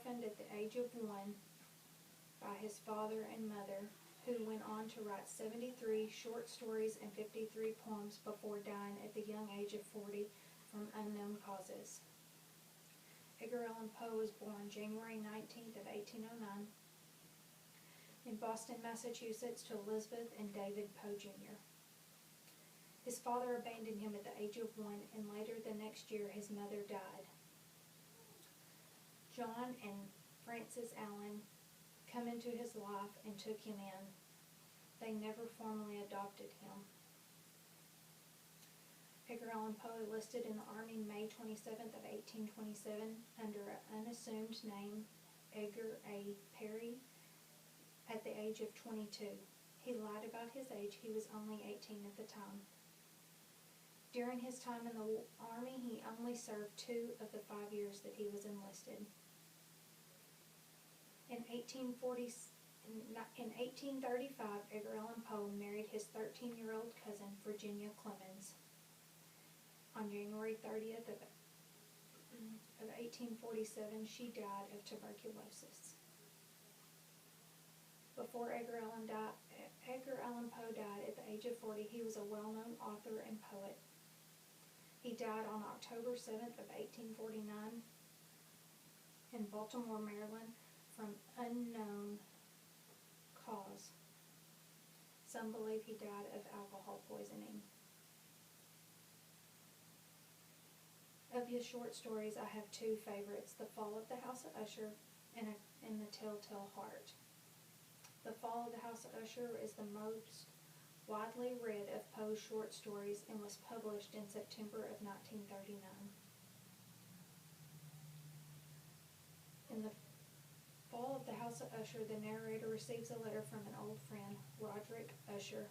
orphaned at the age of 1 by his father and mother, who went on to write 73 short stories and 53 poems before dying at the young age of 40 from unknown causes. Edgar Allan Poe was born January 19th of 1809 in Boston, Massachusetts, to Elizabeth and David Poe Jr. His father abandoned him at the age of 1, and later the next year his mother died. John and Frances Allan come into his life and took him in. They never formally adopted him. Edgar Allan Poe enlisted in the Army May 27th of 1827 under an unassumed name, Edgar A. Perry, at the age of 22. He lied about his age. He was only 18 at the time. During his time in the Army, he only served 2 of the 5 years that he was enlisted. In 1835, Edgar Allan Poe married his 13-year-old cousin, Virginia Clemens. On January 30th of 1847, she died of tuberculosis. Before Edgar Allan Poe died at the age of 40, he was a well-known author and poet. He died on October 7th of 1849 in Baltimore, Maryland, from unknown cause. Some believe he died of alcohol poisoning. Of his short stories, I have 2 favorites: The Fall of the House of Usher and The Telltale Heart. The Fall of the House of Usher is the most widely read of Poe's short stories and was published in September of 1939. In The Fall of the House of Usher, the narrator receives a letter from an old friend, Roderick Usher,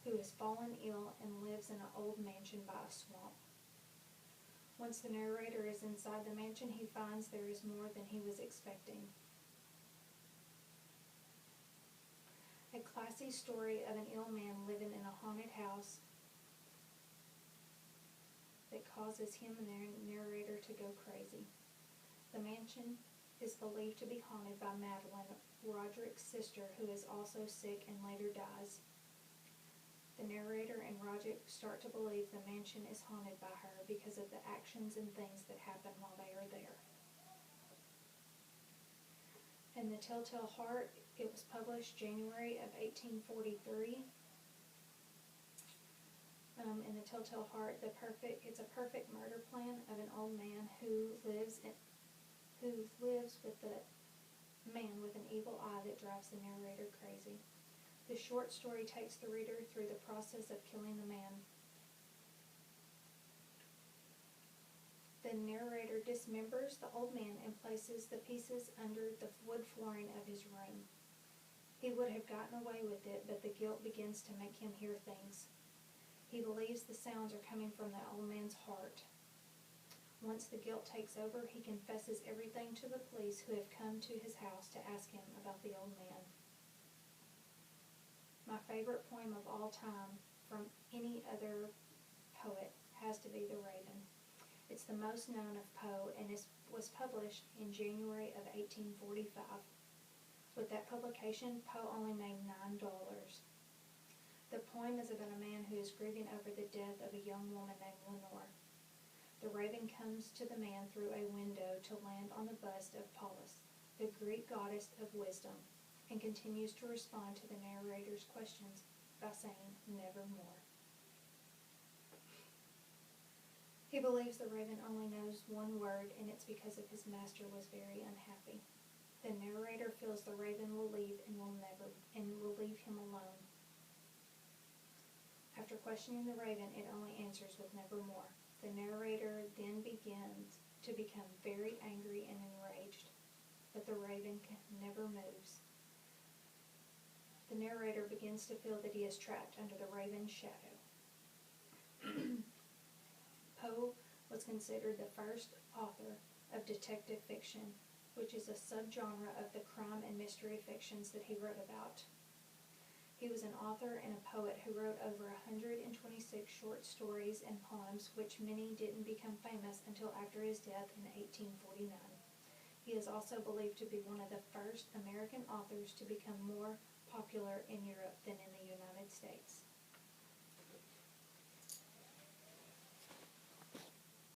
who has fallen ill and lives in an old mansion by a swamp. Once the narrator is inside the mansion, he finds there is more than he was expecting. A classy story of an ill man living in a haunted house that causes him and the narrator to go crazy. The mansion is believed to be haunted by Madeline, Roderick's sister, who is also sick and later dies. The narrator and Roderick start to believe the mansion is haunted by her because of the actions and things that happen while they are there. In The Telltale Heart, it was published January of 1843. In The Telltale Heart, it's a perfect murder plan of an old man who lives with the man with an evil eye that drives the narrator crazy. The short story takes the reader through the process of killing the man. The narrator dismembers the old man and places the pieces under the wood flooring of his room. He would have gotten away with it, but the guilt begins to make him hear things. He believes the sounds are coming from the old man's heart. Once the guilt takes over, he confesses everything to the police, who have come to his house to ask him about the old man. My favorite poem of all time from any other poet has to be The Raven. It's the most known of Poe and was published in January of 1845. With that publication, Poe only made $9. The poem is about a man who is grieving over the death of a young woman named Lenore. The raven comes to the man through a window to land on the bust of Pallas, the Greek goddess of wisdom, and continues to respond to the narrator's questions by saying, "Nevermore." He believes the raven only knows one word, and it's because of his master was very unhappy. The narrator feels the raven will leave and will leave him alone. After questioning the raven, it only answers with "nevermore." The narrator then begins to become very angry and enraged, but the raven never moves. The narrator begins to feel that he is trapped under the raven's shadow. Poe was considered the first author of detective fiction, which is a subgenre of the crime and mystery fictions that he wrote about. He was an author and a poet who wrote over 126 short stories and poems, which many didn't become famous until after his death in 1849. He is also believed to be one of the first American authors to become more popular in Europe than in the United States.